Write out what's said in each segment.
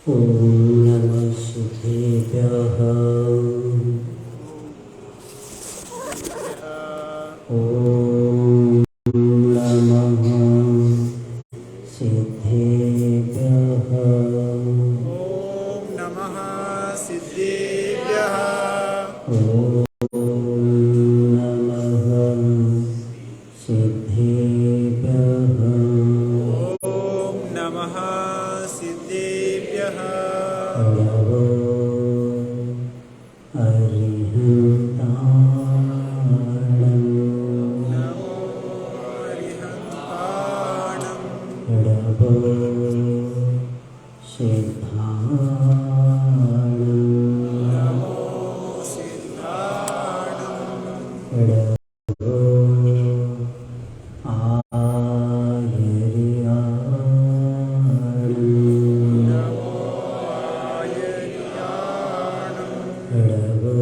ॐ नमः सिद्धेभ्यः। ॐ नमः सिद्धेभ्यः। ॐ नमः सिद्धेभ्यः। ॐ नमः सिद्धेभ्यः। ॐ नमः सिद्धेभ्यः। नमो अरिहन्ताणम्। नमो अरिहन्ताणम्। नमो सिद्धाणम्। नमो सिद्धाणम्। नमो आयर्याणम्। नमो आयर्याणम्। नमो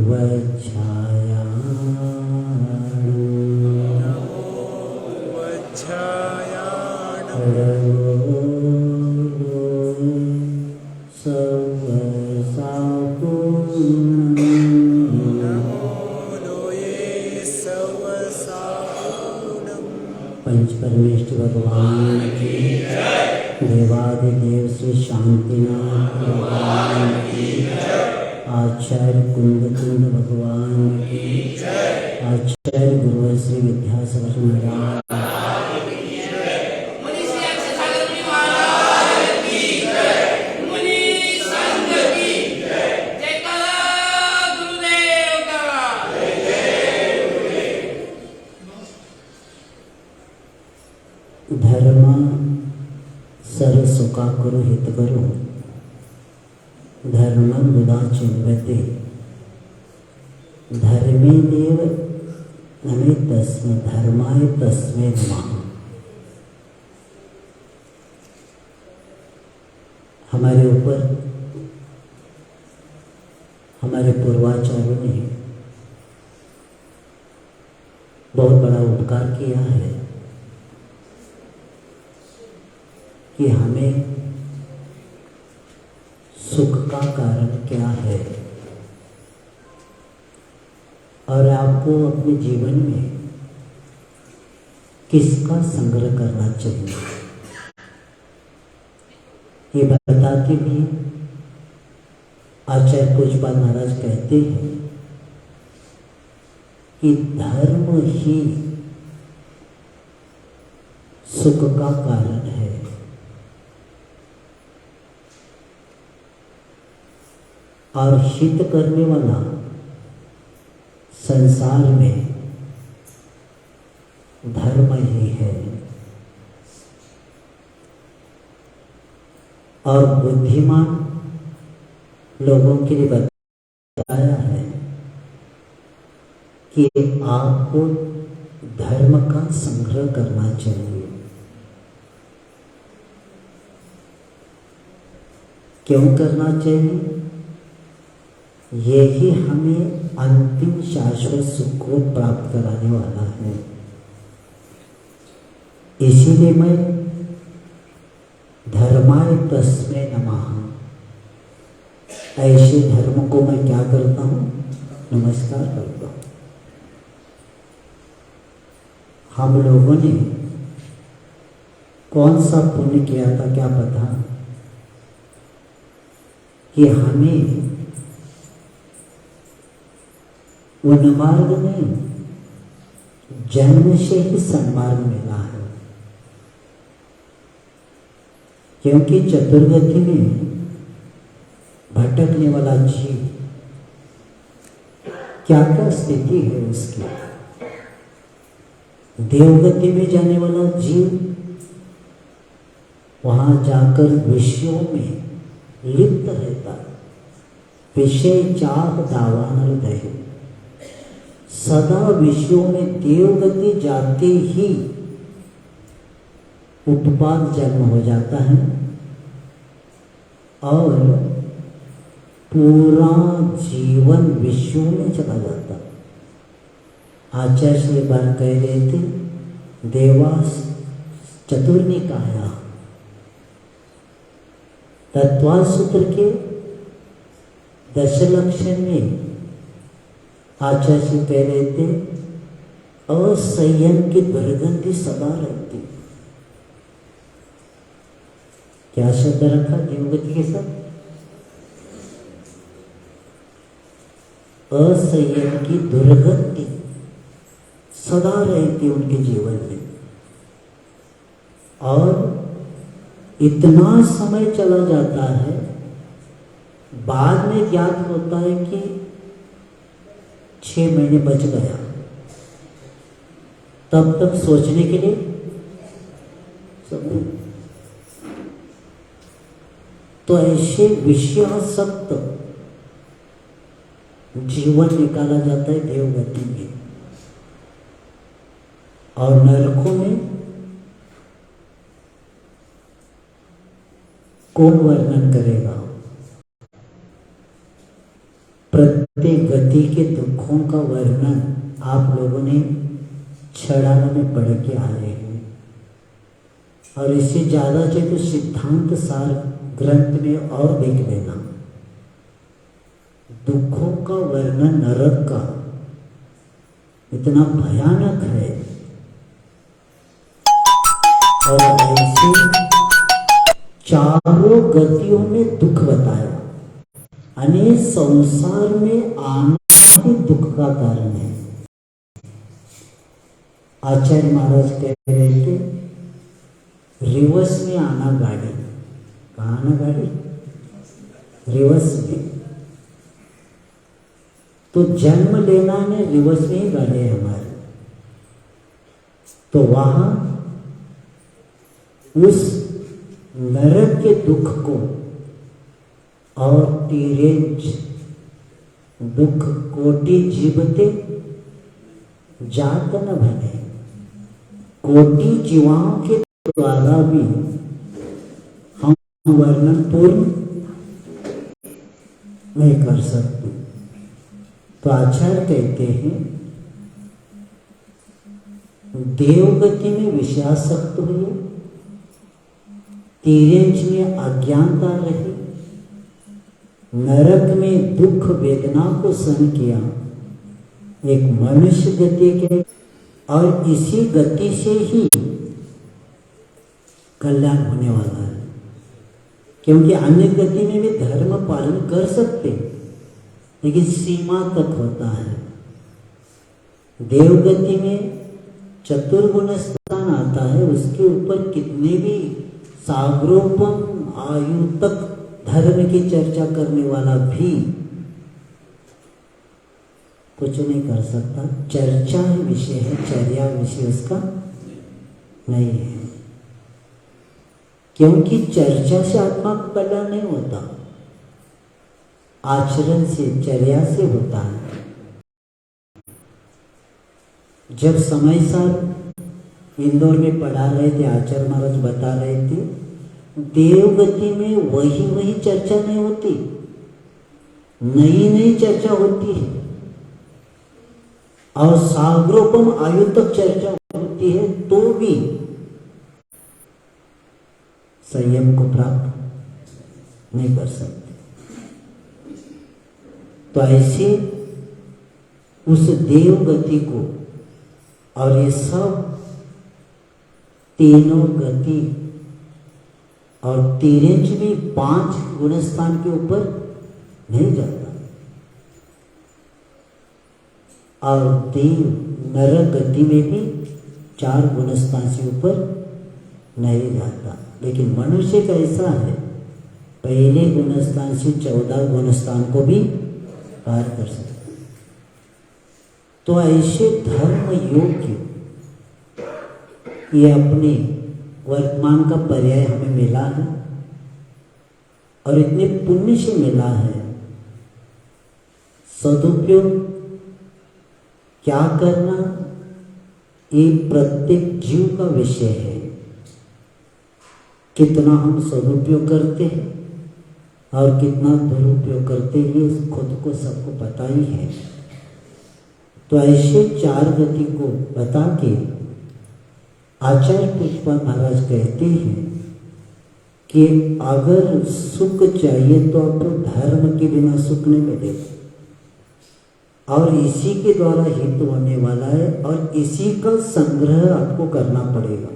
वज्रायाणम्। नमो वज्रायाणम्। नमो सर्वसापूर्णम्। नमो लोये सर्वसापूर्णम्। पंच परमेश्वर भगवान की देवादिदेव श्री शांतिनाथ भगवान की, आचार्य कुंदकुंद भगवान की, आचार्य गुरु श्री विद्यासागर महाराज, धर्म सर्व सुखाकुरु हितकरो धर्मं मुदा चिन्वते धर्मे देव नमे तस्मै धर्माय तस्मै नमः। हमारे ऊपर हमारे पूर्वाचार्यों ने बहुत बड़ा उपकार किया है कि हमें सुख का कारण क्या है और आपको अपने जीवन में किसका संग्रह करना चाहिए, ये बताते हुए आचार्य पूज्यपाद महाराज कहते हैं कि धर्म ही सुख का कारण है। और हित करने वाला संसार में धर्म ही है। और बुद्धिमान लोगों के लिए बताया है कि आपको धर्म का संग्रह करना चाहिए। क्यों करना चाहिए? यही हमें अंतिम शाश्वत सुख को प्राप्त कराने वाला है। इसीलिए मैं धर्माय तस्मै नमः, ऐसे धर्म को मैं क्या करता हूँ? नमस्कार करता हूँ। हम लोगों ने कौन सा पुण्य किया था क्या पता कि हमें उन्मार्ग में जन्म से ही सन्मार्ग मिला है। क्योंकि चतुर्गति में भटकने वाला जीव क्या क्या स्थिति है उसकी, देवगति में जाने वाला जीव वहां जाकर विषयों में लिप्त रहता, विषय चाह दावान हृदय, सदा विषयों में देवगति जाते ही उत्पाद जन्म हो जाता है और पूरा जीवन विषयों में चला जाता। आचार्य से बार कह रहे थे, देवास चतुर्निकाया तत्व सूत्र के 10 लक्षण में आचार्य जी कह रहे थे असंयम की दुर्गंधि सदा रहती। क्या शब्द रखा देवगति के साथ? असंयम की दुर्गंधि सदा रहती उनके जीवन में। और इतना समय चला जाता है, बाद में ज्ञात होता है कि 6 महीने बच गया। तब तक सोचने के लिए सब। तो ऐसे विषयासक्त जीवन निकाला जाता है देवगति में। और नरकों में कौन वर्णन करेगा? प्रत्येक गति के दुखों का वर्णन आप लोगों ने छड़ाना में पढ़ के आए हैं। और इससे ज्यादा चाहिए तो सिद्धांत सार ग्रंथ में और देख लेना। दुखों का वर्णन नरक का इतना भयानक है। और ऐसे चारों गतियों में दुख बताया। अनेक संसार में आना भी दुख का कारण है। आचार्य महाराज कह रहे थे रिवर्स में आना गाड़ी। कहाँ आना गाड़ी? रिवर्स में। तो जन्म लेना ने रिवर्स में ही गाड़ी है हमारे। तो वहां उस नरक के दुख को और तिरेंच दुख कोटि जीवते जात न बने। कोटि जीवाओं के द्वारा भी हम वर्णन पूर्ण नहीं कर सकते। तो आचार्य कहते हैं देवगति में विषयासक्त हुए, तिरेंच में अज्ञानता रही, नरक में दुख वेदना को सहन किया, एक मनुष्य गति के। और इसी गति से ही कल्याण होने वाला है। क्योंकि अन्य गति में भी धर्म पालन कर सकते, लेकिन सीमा तक होता है। देवगति में चतुर्गुण स्थान आता है, उसके ऊपर कितने भी सागरोपम आयु तक धर्म की चर्चा करने वाला भी कुछ नहीं कर सकता। चर्चा ही विषय है, चर्या विषय उसका नहीं है। क्योंकि चर्चा से आत्मा का कल्याण नहीं होता, आचरण से, चर्या से होता है। जब समय सार इंदौर में पढ़ा रहे थे, आचार्य महाराज बता रहे थे देवगति में वही चर्चा नहीं होती, नई चर्चा होती है। और सागरोपम आयु तक चर्चा होती है, तो भी संयम को प्राप्त नहीं कर सकते। तो ऐसे उस देव गति को, और ये सब तीनों गति और तिरेंच भी 5 गुणस्थान के ऊपर नहीं जाता। और देव नरक गति में भी 4 गुणस्थान से ऊपर नहीं जाता। लेकिन मनुष्य का ऐसा है, पहले गुणस्थान से 14 गुणस्थान को भी पार कर सकता। तो ऐसे धर्म योग्य ये अपने वर्तमान का पर्याय हमें मिला है, और इतने पुण्य से मिला है। सदुपयोग क्या करना, ये प्रत्येक जीव का विषय है। कितना हम सदुपयोग करते हैं और कितना दुरुपयोग करते हैं, ये खुद को सबको पता ही है। तो ऐसे 4 गति को बता के आचार्य पुष्पा महाराज कहते हैं कि अगर सुख चाहिए तो आपको धर्म के बिना सुख नहीं मिलेगा, और इसी के द्वारा हित होने वाला है, और इसी का संग्रह आपको करना पड़ेगा।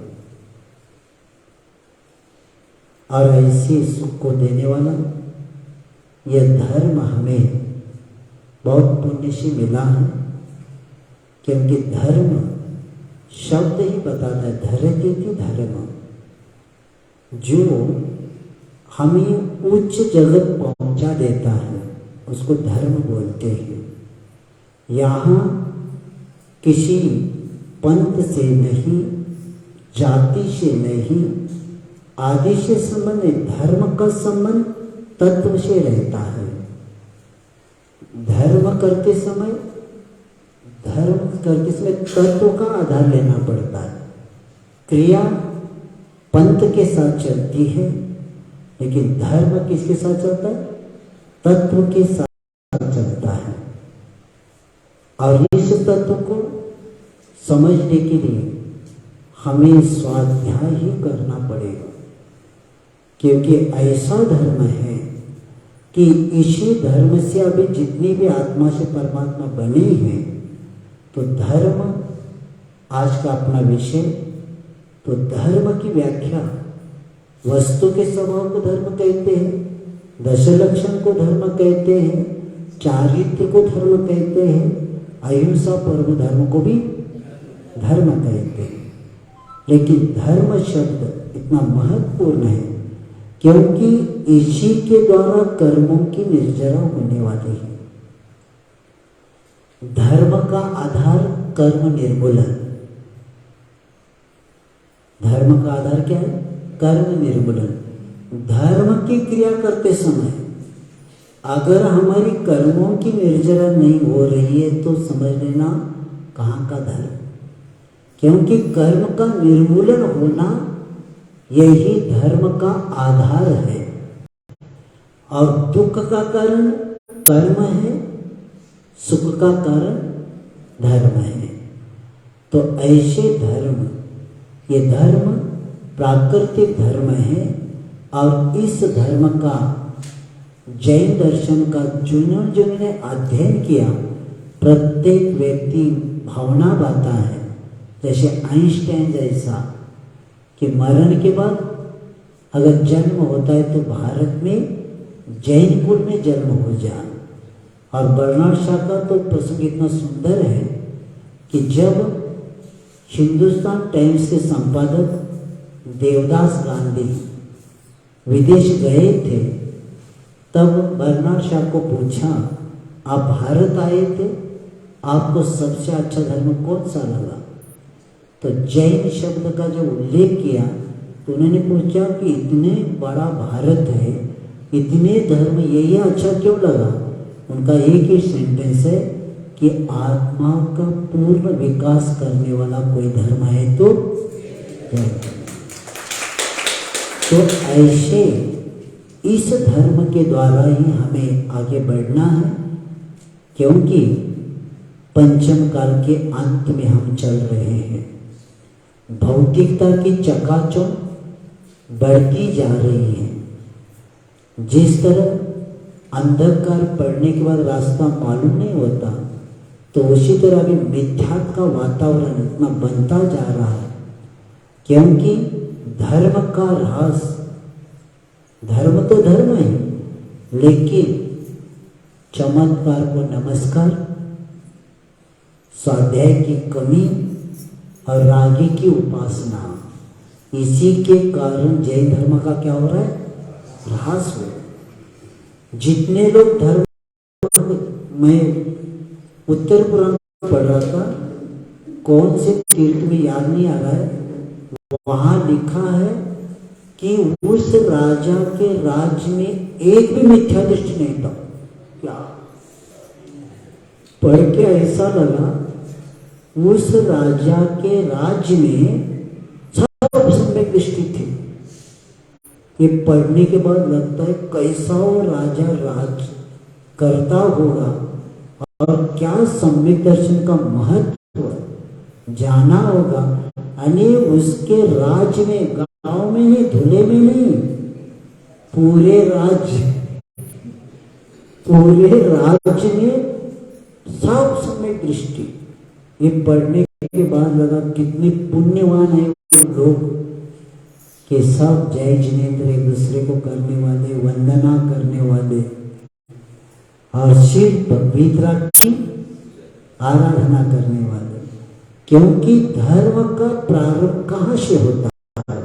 और ऐसे सुख को देने वाला यह धर्म हमें बहुत पुण्य से मिला है, क्योंकि धर्म शब्द ही बताता है, धरती की धर्म, जो हमें उच्च जगत पहुंचा देता है, उसको धर्म बोलते हैं। यहाँ किसी पंथ से नहीं, जाति से नहीं, आदि से संबंध नहीं, धर्म का संबंध तत्व से रहता है। धर्म करते समय तत्व का आधार लेना पड़ता है। क्रिया पंथ के साथ चलती है, लेकिन धर्म किसके साथ चलता है? तत्व के साथ चलता है। और इस तत्व को समझने के लिए हमें स्वाध्याय ही करना पड़ेगा, क्योंकि ऐसा धर्म है कि इसी धर्म से अभी जितनी भी आत्मा से परमात्मा बनी है, तो धर्म आज का अपना विषय। तो धर्म की व्याख्या, वस्तु के स्वभाव को धर्म कहते हैं, दश लक्षण को धर्म कहते हैं, चारित्र को धर्म कहते हैं, अहिंसा परम धर्म को भी धर्म कहते हैं। लेकिन धर्म शब्द इतना महत्वपूर्ण है क्योंकि इसी के द्वारा कर्मों की निर्जरा होने वाली है। धर्म का आधार कर्म निर्मूलन। धर्म का आधार क्या है? कर्म निर्मूलन। धर्म की क्रिया करते समय अगर हमारी कर्मों की निर्जरा नहीं हो रही है तो समझ लेना कहाँ का धर्म, क्योंकि कर्म का निर्मूलन होना यही धर्म का आधार है। और दुख का कारण कर्म है, सुख का कारण धर्म है। तो ऐसे धर्म, ये धर्म प्राकृतिक धर्म है, और इस धर्म का जैन दर्शन का जिन्होंने अध्ययन किया, प्रत्येक व्यक्ति भावना पाता है। जैसे आइंस्टाइन जैसा कि मरण के बाद अगर जन्म होता है तो भारत में जैन कुल में जन्म हो जाए। और बर्नार्ड शॉ का तो प्रसंग इतना सुंदर है कि जब हिंदुस्तान टाइम्स के संपादक देवदास गांधी विदेश गए थे, तब बर्नार्ड शॉ को पूछा, आप भारत आए थे, आपको सबसे अच्छा धर्म कौन सा लगा? तो जैन शब्द का जो उल्लेख किया तो उन्होंने पूछा कि इतने बड़ा भारत है, इतने धर्म, यही अच्छा क्यों लगा? उनका एक ही सेंटेंस है कि आत्मा का पूर्ण विकास करने वाला कोई धर्म है तो ऐसे इस धर्म के द्वारा ही हमें आगे बढ़ना है, क्योंकि पंचम काल के अंत में हम चल रहे हैं। भौतिकता की चकाचौंध बढ़ती जा रही है। जिस तरह अंधकार पड़ने के बाद रास्ता मालूम नहीं होता, तो उसी तरह अभी मिथ्यात्व का वातावरण इतना बनता जा रहा है, क्योंकि धर्म का ह्रास, धर्म तो धर्म है, लेकिन चमत्कार को नमस्कार, स्वाध्याय की कमी और रागी की उपासना, इसी के कारण जैन धर्म का क्या हो रहा है? ह्रास हो। जितने लोग धर्म, मैं उत्तर पुराण पढ़ रहा था, कौन से तीर्थ में याद नहीं आ रहा है, वहां लिखा है कि उस राजा के राज्य में एक भी मिथ्या दृष्टि नहीं था। क्या पढ़ के ऐसा लगा, उस राजा के राज्य में सब सम्यक दृष्टि थी। ये पढ़ने के बाद लगता है कैसा वो राजा राज करता होगा और क्या सम्यक दर्शन का महत्व जाना होगा। यानी उसके राज्य में, गांव में नहीं, धुले में नहीं, पूरे राज्य में सब समय दृष्टि। ये पढ़ने के बाद लगा कितने पुण्यवान है वो लोग कि सब जय जिनेन्द्र एक दूसरे को करने वाले, वंदना करने वाले और शिव वितरा की आराधना करने वाले। क्योंकि धर्म का प्रारंभ कहाँ से होता है?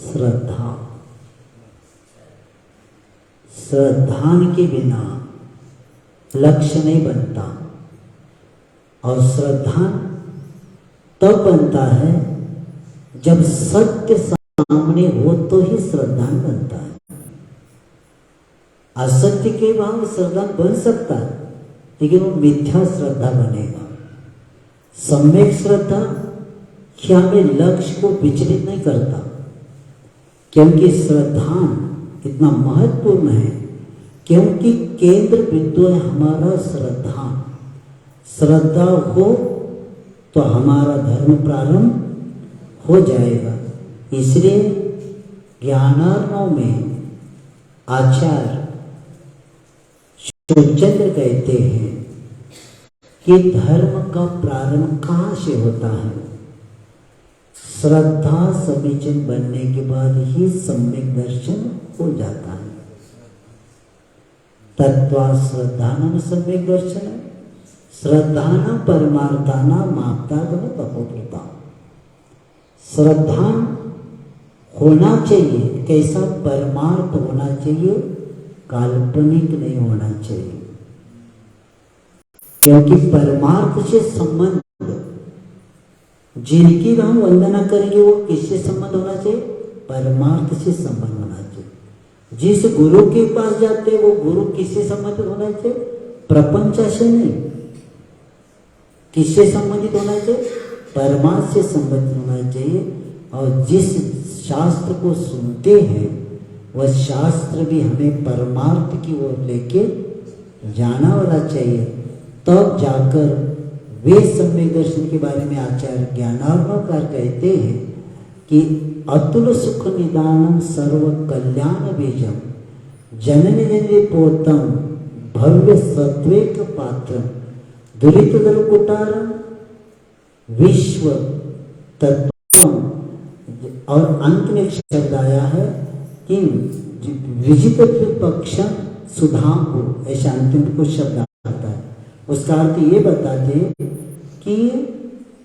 श्रद्धा। श्रद्धान के बिना लक्ष्य नहीं बनता, और श्रद्धा तब बनता है जब सत्य सामने हो तो ही श्रद्धा बनता है। असत्य के भाव श्रद्धा बन सकता है, लेकिन वो मिथ्या श्रद्धा बनेगा। सम्यक श्रद्धा क्या हमें लक्ष्य को विचलित नहीं करता, क्योंकि श्रद्धा इतना महत्वपूर्ण है, क्योंकि केंद्र बिंदु है हमारा श्रद्धा। श्रद्धा हो तो हमारा धर्म प्रारंभ हो जाएगा। इसलिए ज्ञानार्णव में आचार्य शिवचंद्र कहते हैं कि धर्म का प्रारंभ कहाँ से होता है? श्रद्धा समीचीन बनने के बाद ही सम्यक दर्शन हो जाता है। तत्वा श्रद्धानम सम्यक दर्शन, श्रद्धाना परमार्थाना माप्तागम तपोकृता। श्रद्धा होना चाहिए, कैसा? परमार्थ होना चाहिए, काल्पनिक नहीं होना चाहिए। क्योंकि परमार्थ से संबंध, जिनकी हम वंदना करेंगे वो किससे संबंध होना चाहिए? परमार्थ से संबंध होना चाहिए। जिस गुरु के पास जाते हैं वो गुरु किससे संबंधित होना चाहिए? प्रपंच से नहीं। किससे संबंधित होना चाहिए? परमार्थ से संबंधित होना चाहिए। और जिस शास्त्र को सुनते हैं वह शास्त्र भी हमें परमार्थ की ओर लेके जाना वाला चाहिए। तब जाकर वे सम्यक दर्शन के बारे में आचार्य ज्ञानार्णवकार कहते हैं कि अतुल सुख निदानम सर्व कल्याण बीजम जननी जननी पोतम भव्य सत्वेक पात्रम दुरित दलकुटारम विश्व तत्वम। और अंत में एक शब्द आया है कि विजित पक्षम सुधांगो, ऐसा अंतिम कुछ शब्द आता है। उसका अर्थ ये बताते कि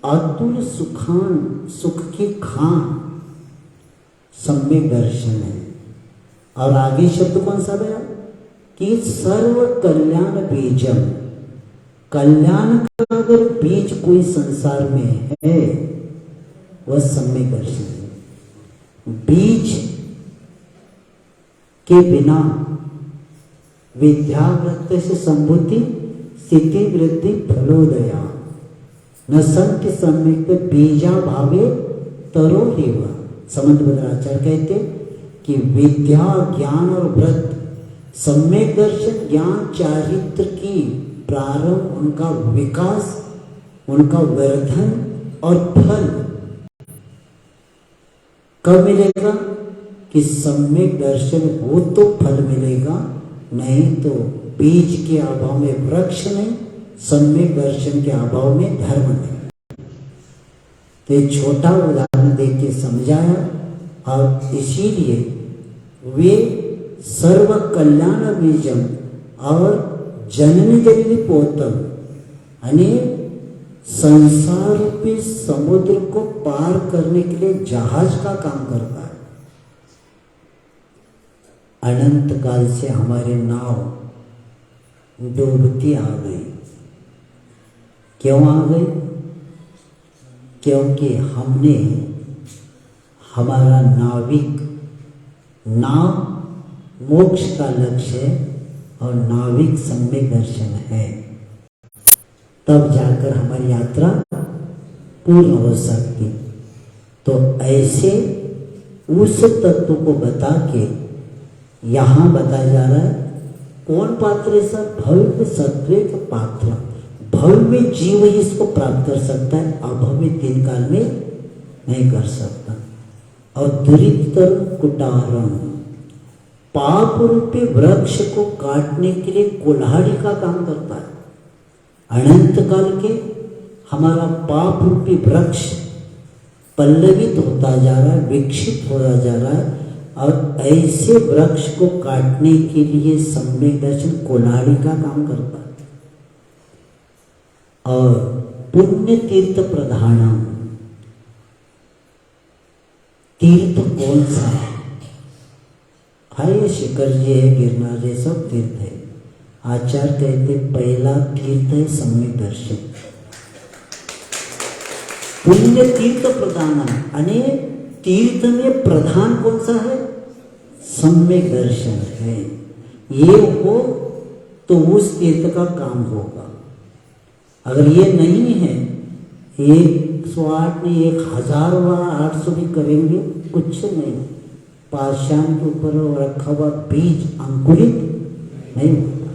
अतुल सुखान, सुख की खान सम्यक दर्शन है। और आगे शब्द कौन सा है कि सर्व कल्याण बीजम, कल्याण का अगर बीज कोई संसार में है वह सम्यक दर्शन है। बीज के बिना विद्याव्रत से संभूति स्थिति वृद्धि फलोदया न संति सम्यक बीजा भावे तरो रेव। समंत भद्राचार्य कहते कि विद्या ज्ञान और व्रत, सम्यक दर्शन ज्ञान चारित्र की प्रारंभ, उनका विकास, उनका वर्धन और फल कब मिलेगा? कि सम्यक दर्शन हो तो फल मिलेगा, नहीं तो बीज के अभाव में वृक्ष नहीं, सम्यक दर्शन के अभाव में धर्म नहीं। तो एक छोटा उदाहरण देख के समझाया। और इसीलिए वे सर्व कल्याण बीजम और जननी जननी पोतम, यानी संसार रूपी समुद्र को पार करने के लिए जहाज का काम करता है। अनंत काल से हमारी नाव डूबती आ गई। क्यों आ गई? क्योंकि हमने हमारा नाव मोक्ष का लक्ष्य है और नाविक सम्यक दर्शन है। तब जाकर हमारी यात्रा पूर्ण हो सकती। तो ऐसे उस तत्व को बता के यहाँ बताया जा रहा है कौन पात्र है सर? भव्य सत्वेक पात्र। भव्य जीव ही इसको प्राप्त कर सकता है, अभव्य तीन काल में नहीं कर सकता। और दुरितर कुटारम, पाप रूपी वृक्ष को काटने के लिए कुल्हाड़ी का काम करता है। अनंत काल के हमारा पाप रूपी वृक्ष पल्लवित होता जा रहा है, विकसित होता जा रहा है, और ऐसे वृक्ष को काटने के लिए सम्यक दर्शन कुल्हाड़ी का काम करता है। और पुण्य तीर्थ प्रधानम, तीर्थ कौन सा है? ये शिखर जी है, गिरनार ये सब तीर्थ है। आचार्य कहते पहला तीर्थ है सम्यक दर्शन। पुण्य तीर्थ प्रधानम, यानी तीर्थ में प्रधान कौन सा है? सम्यक दर्शन है। ये हो तो उस तीर्थ का काम होगा। अगर ये नहीं है, 108 नहीं 1000 व 800 भी करेंगे, कुछ नहीं। पाषाण के ऊपर रखा हुआ बीज अंकुरित नहीं होता।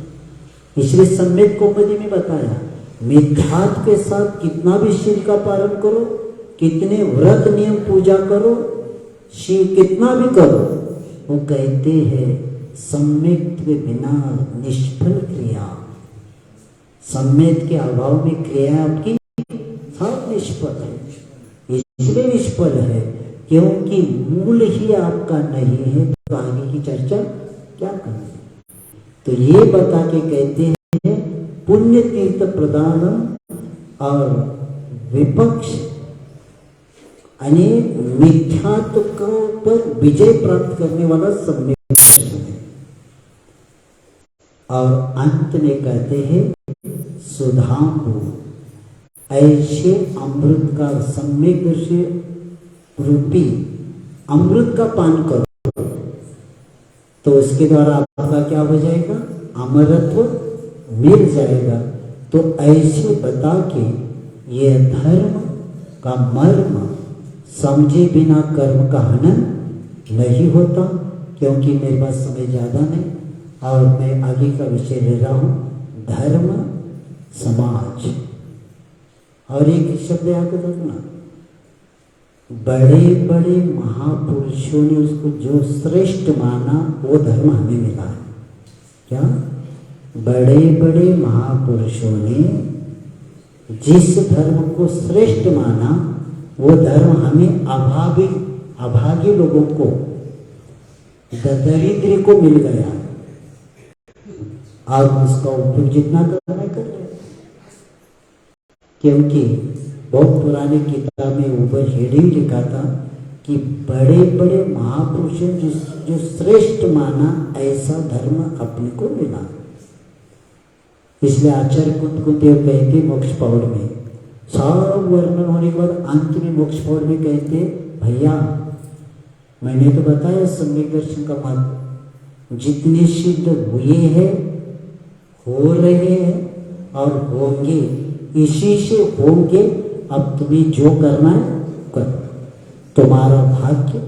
इसलिए सम्यक कौमुदी में बताया, मिथ्यात्व के साथ कितना भी शील का पालन करो, कितने व्रत नियम पूजा करो, शील कितना भी करो, वो कहते हैं सम्यक के बिना निष्फल क्रिया। सम्यक के अभाव में क्रिया आपकी सब निष्फल है। इसलिए निष्फल है क्योंकि मूल ही आपका नहीं है, तो आगे की चर्चा क्या करनी। तो ये बता के कहते हैं पुण्य तीर्थ प्रदान और विपक्ष यानी मिथ्यात्व पर विजय प्राप्त करने वाला सम्यक दर्शन है। और अंत में कहते हैं सुधांबु, ऐसे अमृत का सम्यक दर्शन रूपी अमृत का पान करो तो उसके द्वारा आपका क्या हो जाएगा? अमरत्व मिल जाएगा। तो ऐसे बता के ये धर्म का मर्म समझे बिना कर्म का हनन नहीं होता, क्योंकि मेरे पास समय ज़्यादा नहीं और मैं आगे का विषय ले रहा हूँ धर्म समाज। और एक शब्द याद रखना, बड़े बड़े महापुरुषों ने उसको जो श्रेष्ठ माना वो धर्म हमें मिला है। क्या? बड़े बड़े महापुरुषों ने जिस धर्म को श्रेष्ठ माना वो धर्म हमें अभागी लोगों को, दरिद्र को मिल गया। आप उसका उपयोग जितना करना कर रहे, क्योंकि बहुत पुरानी किताब में ऊपर हेडिंग लिखा था कि बड़े बड़े महापुरुषों जो श्रेष्ठ माना ऐसा धर्म अपने को मिला। इसलिए आचार्य कुंतदेव कहते मोक्ष पौड़ में सब वर्णन होने के बाद अंत में मोक्ष पौड़ में कहते भैया मैंने तो बताया सम्यक दर्शन का महत्व, जितने सिद्ध हुए हैं, हो रहे हैं और होंगे, इसी से होंगे। अब तुम्हें जो करना है करो, तुम्हारा भाग्य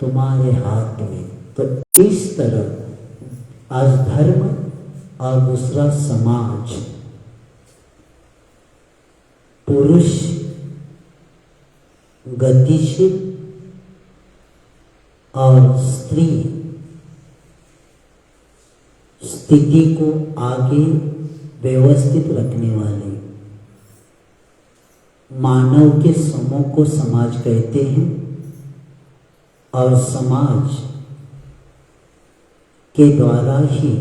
तुम्हारे हाथ में। तो इस तरह आज धर्म और दूसरा समाज, पुरुष गतिशील और स्त्री स्थिति को आगे व्यवस्थित रखने वाले मानव के समूह को समाज कहते हैं। और समाज के द्वारा ही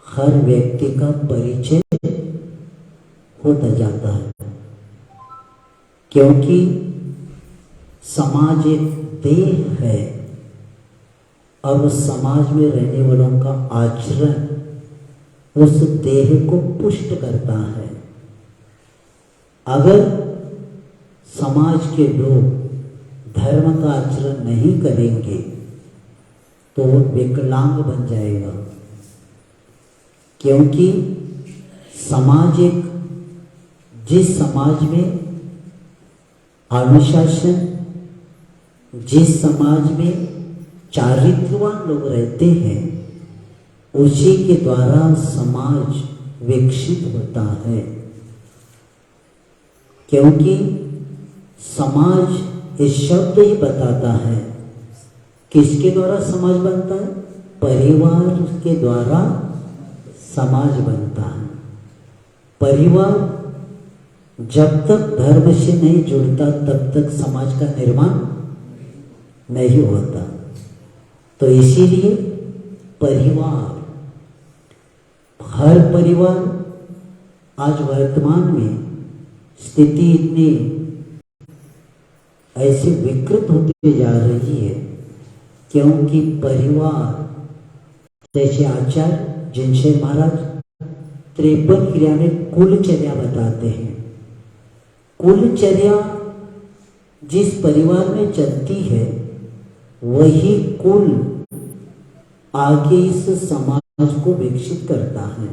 हर व्यक्ति का परिचय होता जाता है, क्योंकि समाज एक देह है और उस समाज में रहने वालों का आचरण उस देह को पुष्ट करता है। अगर समाज के लोग धर्म का आचरण नहीं करेंगे तो वो विकलांग बन जाएगा, क्योंकि समाज एक जिस समाज में अनुशासन, जिस समाज में चारित्रवान लोग रहते हैं, उसी के द्वारा समाज विकसित होता है। क्योंकि समाज इस शब्द ही बताता है किसके द्वारा समाज बनता है? परिवार के द्वारा समाज बनता है। परिवार जब तक धर्म से नहीं जुड़ता तब तक समाज का निर्माण नहीं होता। तो इसीलिए परिवार, हर परिवार आज वर्तमान में स्थिति इतनी ऐसे विकृत होती जा रही है क्योंकि परिवार, जैसे आचार्य जिनसे महाराज 53 क्रिया में कुलचर्या बताते हैं। कुलचर्या जिस परिवार में चलती है वही कुल आगे इस समाज को विकसित करता है,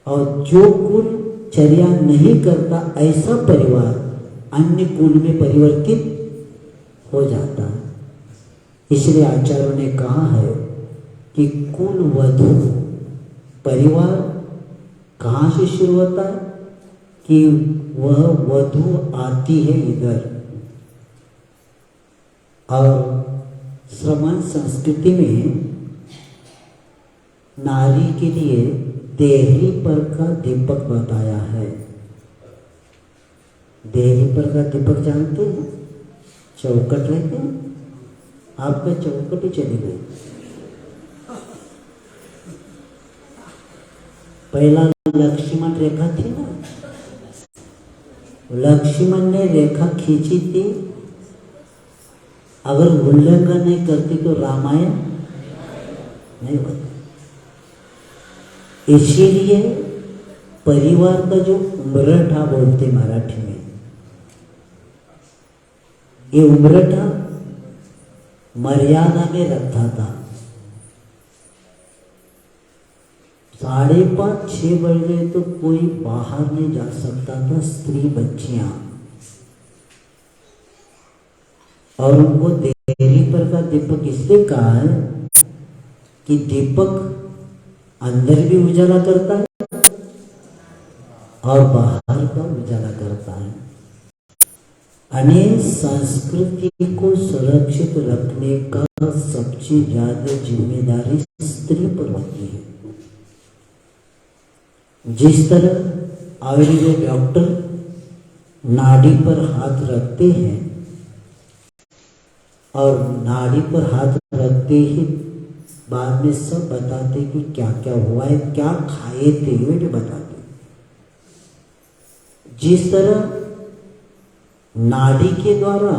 और जो कुल चर्या नहीं करता ऐसा परिवार अन्य कुल में परिवर्तित हो जाता है। इसलिए आचार्यों ने कहा है कि कुल वधु, परिवार कहाँ से शुरू होता है कि वह वधु आती है इधर। और श्रमण संस्कृति में नारी के लिए देहरी पर का दीपक बताया है। देहरी पर का दीपक जानते हैं? चौखट रहते हैं, आपका चौखट ही चली गई। पहला लक्ष्मण रेखा थी ना, लक्ष्मण ने रेखा खींची थी, अगर उल्लंघन नहीं करती तो रामायण नहीं होता। इसीलिए परिवार का जो उमरठा बोलते मराठी में, ये उमरठा मर्यादा में रखा था। 5:30-6 बजे तो कोई बाहर नहीं जा सकता था, स्त्री बच्चियां, और उनको देहरी पर का दीपक इसलिए कहा है कि दीपक अंदर भी उजाला करता है और बाहर का उजाला करता है। अनेक संस्कृति को सुरक्षित रखने का सबसे ज्यादा जिम्मेदारी स्त्री पर होती है। जिस तरह आयुर्वेद डॉक्टर नाड़ी पर हाथ रखते हैं और नाड़ी पर हाथ रखते ही बाद में सब बताते कि क्या क्या हुआ है, क्या खाए थे, वे भी बताते। जिस तरह नाड़ी के द्वारा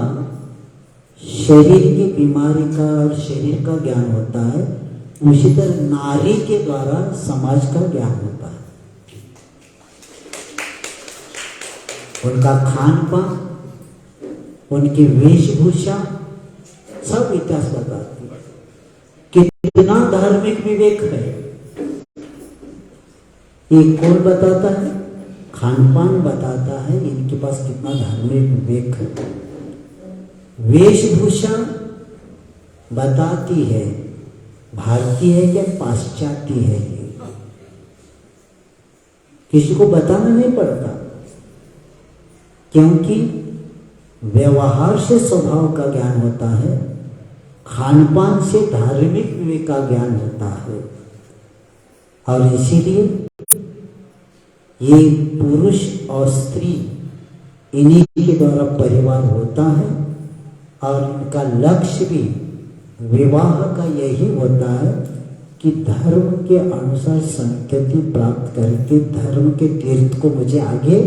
शरीर की बीमारी का और शरीर का ज्ञान होता है, उसी तरह नारी के द्वारा समाज का ज्ञान होता है। उनका खान पान, उनकी वेशभूषा सब इतिहास बताती है। कितना धार्मिक विवेक है ये कौन बताता है? खान पान बताता है इनके पास कितना धार्मिक विवेक है। वेशभूषा बताती है भारतीय है या पाश्चात्य है। ये किसी को बताना नहीं पड़ता, क्योंकि व्यवहार से स्वभाव का ज्ञान होता है, खान पान से धार्मिक विवेक का ज्ञान होता है। और इसीलिए ये पुरुष और स्त्री इन्हीं के द्वारा परिवार होता है, और इनका लक्ष्य भी विवाह का यही होता है कि धर्म के अनुसार संतति प्राप्त करके धर्म के तीर्थ को मुझे आगे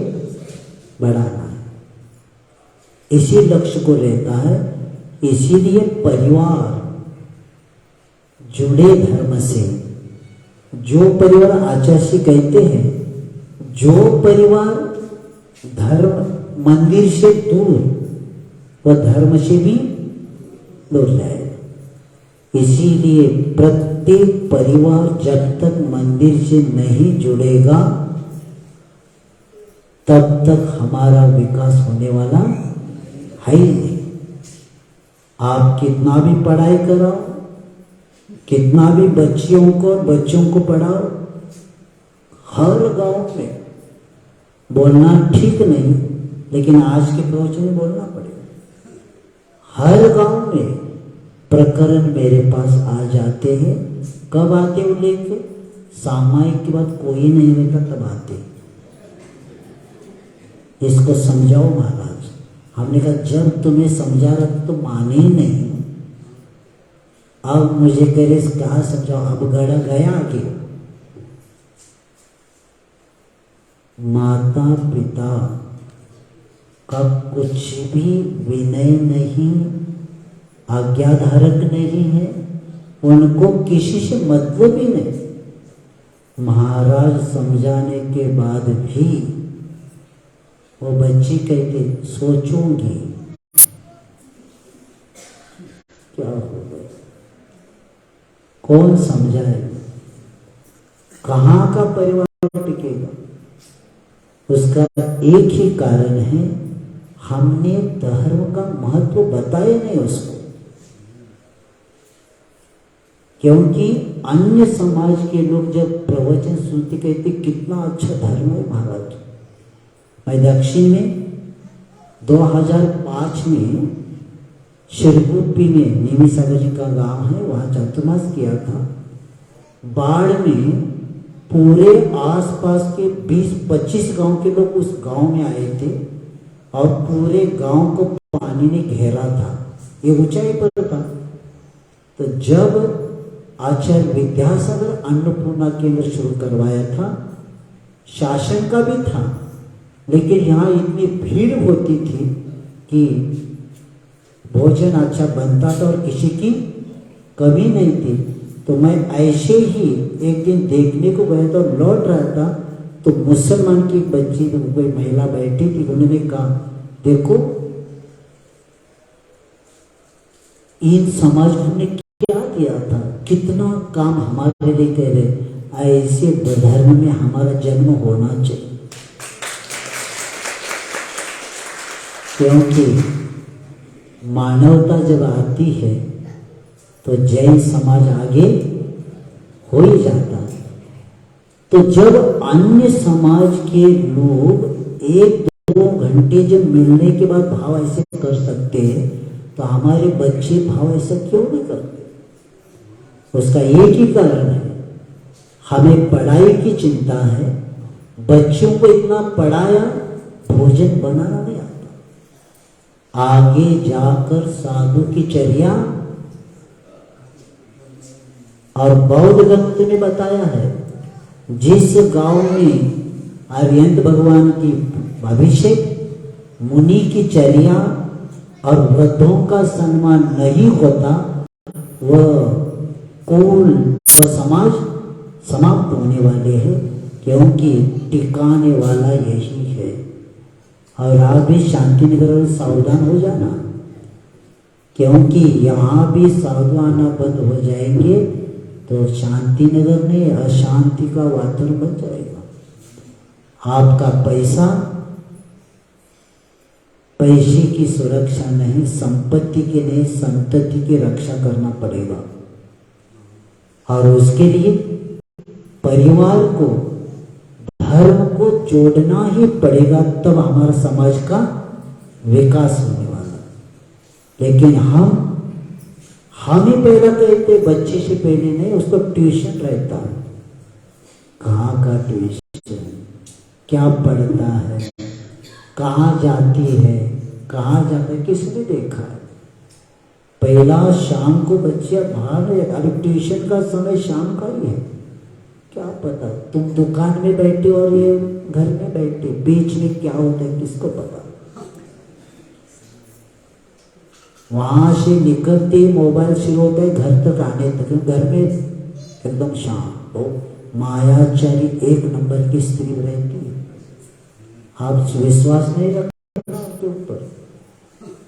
बढ़ाना है। इसी लक्ष्य को रहता है। इसीलिए परिवार जुड़े धर्म से, जो परिवार आचार्य कहते हैं, जो परिवार धर्म मंदिर से दूर वह धर्म से भी दूर जाएगा। इसीलिए प्रत्येक परिवार जब तक मंदिर से नहीं जुड़ेगा तब तक हमारा विकास होने वाला है ही नहीं। आप कितना भी पढ़ाई कराओ, कितना भी बच्चियों को और बच्चों को पढ़ाओ, हर गांव में बोलना ठीक नहीं, लेकिन आज के प्रवचन में बोलना पड़ेगा। हर गांव में प्रकरण मेरे पास आ जाते हैं। कब आते वो लेके? सामायिक के बाद कोई नहीं रहता तब आते। इसको समझाओ महाराज। हमने कहा जब तुम्हें समझा रहा तो माने ही नहीं। अब मुझे कह रहे क्या समझाओ, अब गड़ा गया आगे। माता पिता का कुछ भी विनय नहीं, आज्ञाधारक नहीं है, उनको किसी से मतलब ही नहीं। महाराज समझाने के बाद भी वो बच्ची कहती सोचूंगी क्या होगा, कौन समझाएगा, कहाँ का परिवार टिकेगा। उसका एक ही कारण है, हमने धर्म का महत्व बताया नहीं उसको। क्योंकि अन्य समाज के लोग जब प्रवचन सुनते कहते कितना अच्छा धर्म है महाराज। मैं दक्षिण में 2005 में शिरपुपी में निमी सागर जी का गांव है, वहाँ चातुर्मास किया था। बाढ़ में पूरे आसपास के 20-25 गांव के लोग उस गांव में आए थे और पूरे गांव को पानी ने घेरा था। ये ऊंचाई पर था। तो जब आचार्य विद्यासागर अन्नपूर्णा केंद्र शुरू करवाया था, शासन का भी था, लेकिन यहाँ इतनी भीड़ होती थी कि भोजन अच्छा बनता था और किसी की कमी नहीं थी। तो मैं ऐसे ही एक दिन देखने को गया था, लौट रहा था, तो मुसलमान की बच्ची कोई महिला बैठी थी, उन्होंने कहा देखो इन समाज को हमने क्या किया था, कितना काम हमारे लिए कर रहे, ऐसे धर्म में हमारा जन्म होना चाहिए। क्योंकि मानवता जब आती है तो जैन समाज आगे हो ही जाता है। तो जब अन्य समाज के लोग 1-2 घंटे जब मिलने के बाद भाव ऐसे कर सकते हैं, तो हमारे बच्चे भाव ऐसा क्यों नहीं करते? उसका एक ही कारण है, हमें पढ़ाई की चिंता है। बच्चों को इतना पढ़ाया, भोजन बनाना नहीं आता। आगे जाकर साधु की चर्या और बौद्ध ग्रंथ ने बताया है, जिस गांव में आर्यंत भगवान की अभिषेक, मुनि की चर्या और वृद्धों का सम्मान नहीं होता, वह कुल व समाज समाप्त होने वाले हैं। क्योंकि टिकाने वाला यही है। और आप भी शांति निगर में सावधान हो जाना, क्योंकि यहाँ भी साधु आना बंद हो जाएंगे तो शांति नगर में अशांति का वातावरण बन जाएगा। आपका पैसे की सुरक्षा नहीं, संपत्ति की नहीं, संतति की रक्षा करना पड़ेगा। और उसके लिए परिवार को, धर्म को जोड़ना ही पड़ेगा, तब हमारा समाज का विकास होने वाला। लेकिन हम ही पहला कहते, बच्चे से पहले नहीं, उसको ट्यूशन रहता है। कहाँ का ट्यूशन, क्या पढ़ता है, कहाँ जाती है, कहाँ जाता है, किसने देखा है? पहला शाम को बच्चे बाहर है, अरे ट्यूशन का समय शाम का ही है। क्या पता, तुम दुकान में बैठे और ये घर में बैठे, बीच में क्या होता है किसको पता। वहां से निकलते मोबाइल शुरू होता है, घर तक आने तक घर में एकदम शांत हो। मायाचारी 1 नंबर की स्त्री रहती है। आप विश्वास नहीं रखते उसके ऊपर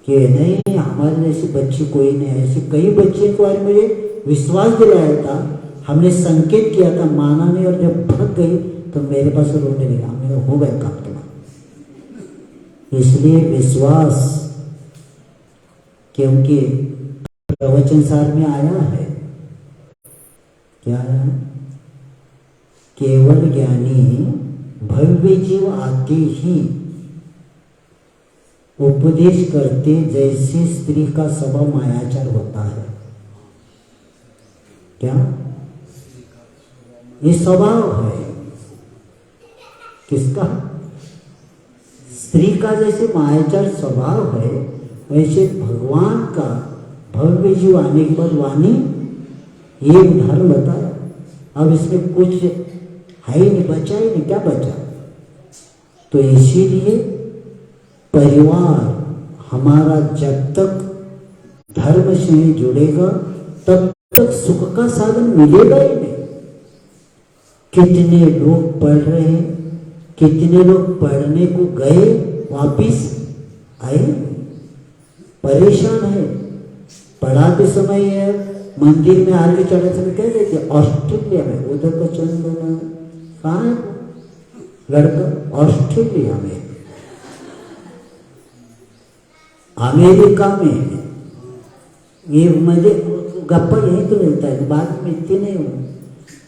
कि नहीं हमारे जैसे बच्चे कोई नहीं। ऐसे कई बच्चे को आज मुझे विश्वास दिलाया था, हमने संकेत किया था, माना नहीं, और जब भाग गई तो मेरे पास रोने लगा। हमने हो गया काम तुम्हारा। इसलिए विश्वास, क्योंकि प्रवचन सार में आया है, क्या है, केवल ज्ञानी भव्य जीव आते ही उपदेश करते जैसे स्त्री का स्वभाव मायाचार होता है। क्या ये स्वभाव है किसका? स्त्री का जैसे मायाचार स्वभाव है, वैसे भगवान का भव्य जीव आने के बाद वाणी ये उदाहरण बताया। अब इसमें कुछ है ही नहीं, बचा ही नहीं, क्या बचा? तो इसीलिए परिवार हमारा जब तक धर्म से नहीं जुड़ेगा तब तक सुख का साधन मिलेगा ही नहीं। कितने लोग पढ़ रहे हैं, कितने लोग पढ़ने को गए वापिस आए परेशान है। पढ़ाते समय है मंदिर में आगे चढ़े समय कह रहे थे ऑस्ट्रेलिया में, उधर का चंदन कहाँ है लड़का? ऑस्ट्रेलिया में, अमेरिका में। ये मुझे गप्पा यही तो मिलता है, बाद में मिलती नहीं हो।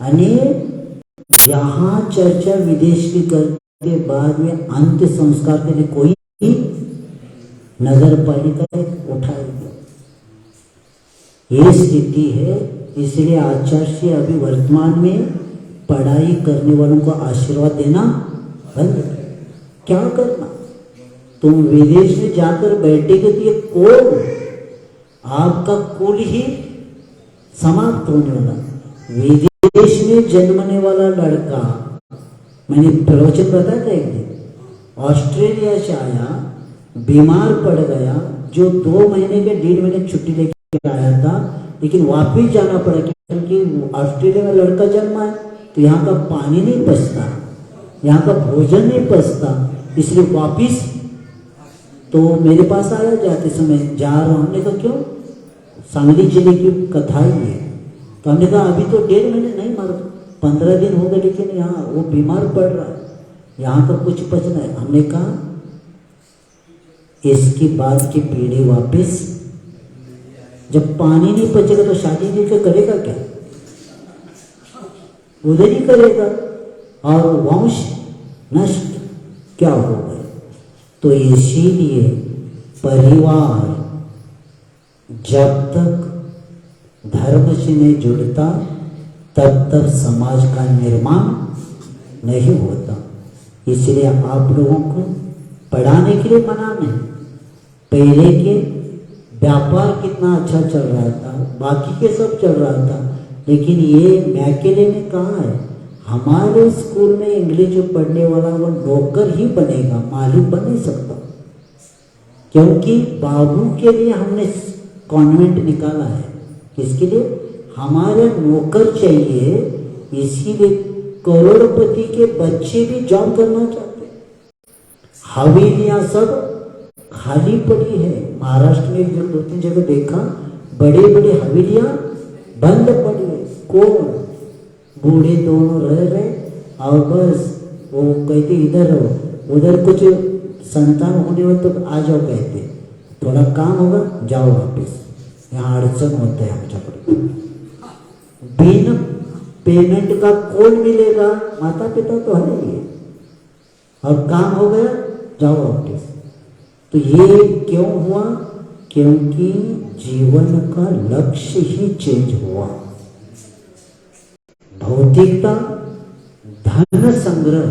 अने यहाँ चर्चा विदेश की करके बाद में अंत्य संस्कार के लिए कोई नगर पालिका उठाएगी। ये स्थिति है। इसलिए आचार्य अभी वर्तमान में पढ़ाई करने वालों को आशीर्वाद देना बंद कर। क्या करना? तुम विदेश में जाकर बैठेगे तो ये कौन? आपका कुल ही समाप्त होने वाला। विदेश में जन्मने वाला लड़का, मैंने प्रवचन बताया था एक दिन, ऑस्ट्रेलिया से आया, बीमार पड़ गया, जो 2 महीने के 1.5 महीने छुट्टी लेकर आया था, लेकिन वापिस जाना पड़ा क्योंकि ऑस्ट्रेलिया में लड़का जन्मा है तो यहाँ का पानी नहीं पचता, यहाँ का भोजन नहीं पचता, इसलिए वापिस तो मेरे पास आया जाते समय जा रहा हूँ। हमने कहा क्यों? सांगली जिले की कथा ही है। तो हमने कहा अभी तो 1.5 महीने नहीं मारो, 15 दिन हो गए, लेकिन यहाँ वो बीमार पड़ रहा है, यहाँ का कुछ पचना है। हमने कहा इसकी बाद की पीढ़ी वापस, जब पानी नहीं पचेगा तो शादी नहीं करेगा क्या? उधर ही करेगा और वंश नष्ट क्या हो गए। तो इसीलिए परिवार जब तक धर्म से नहीं जुड़ता तब तक समाज का निर्माण नहीं होता। इसलिए आप लोगों को पढ़ाने के लिए मना नहीं। पहले के व्यापार कितना अच्छा चल रहा था, बाकी के सब चल रहा था, लेकिन ये मैकेले में कहाँ है? हमारे स्कूल में इंग्लिश जो पढ़ने वाला वो नौकर ही बनेगा, मालिक बन नहीं सकता, क्योंकि बाबू के लिए हमने कॉन्वेंट निकाला है। किसके लिए? हमारे नौकर चाहिए। इसीलिए करोड़पति के बच्चे भी जॉब करना चाहते हैं। हवेलियां सब खाली पड़ी है। महाराष्ट्र में 2-3 जगह देखा, बड़े बड़े हवेलियां बंद पड़ी है। कौन? बूढ़े दोनों रह रहे और बस वो कहते इधर रहो, उधर कुछ संतान होने में तो आ जाओ, कहते थोड़ा काम होगा जाओ वापस, यहाँ अड़चन होता है हमको। बिना पेमेंट का कौन मिलेगा? माता पिता तो है ही, और काम हो गया जाओ वापस। तो ये क्यों हुआ? क्योंकि जीवन का लक्ष्य ही चेंज हुआ। भौतिकता, धन संग्रह,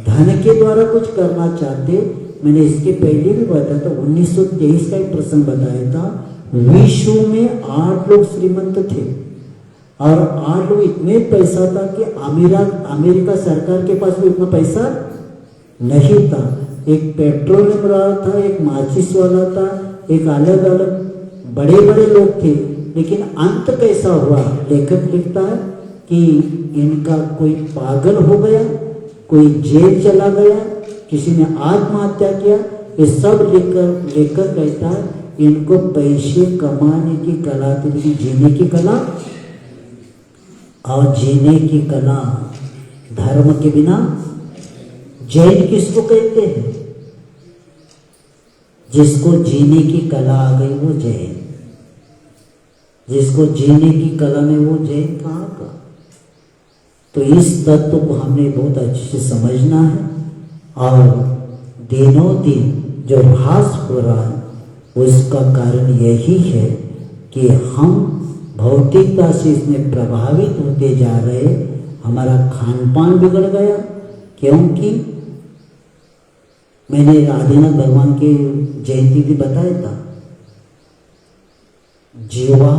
धन के द्वारा कुछ करना चाहते। मैंने इसके पहले भी बताया था, 1923 का एक प्रसंग बताया था। विश्व में 8 लोग श्रीमंत थे और 8 लोग इतने पैसा था कि अमेरिका सरकार के पास भी इतना पैसा नहीं था। एक पेट्रोलियम वाला था, एक माचिस वाला था, एक अलग अलग बड़े बड़े लोग थे। लेकिन अंत कैसा हुआ? लेखक लिखता है कि इनका कोई पागल हो गया, कोई जेल चला गया, किसी ने आत्महत्या किया। ये सब लेकर कहता है इनको पैसे कमाने की कला थी, लेकिन जीने की कला, और जीने की कला धर्म के बिना। जैन किसको कहते हैं? जिसको जीने की कला आ गई वो जैन, जिसको जीने की कला में वो जैन कहाँ का? तो इस तत्व को हमने बहुत अच्छे से समझना है और दिनों दिन जो ह्रास हो रहा है उसका कारण यही है कि हम भौतिकता से इसमें प्रभावित होते जा रहे। हमारा खान पान बिगड़ गया, क्योंकि मैंने आदिनाथ भगवान की जयंती भी बताया था, जीवा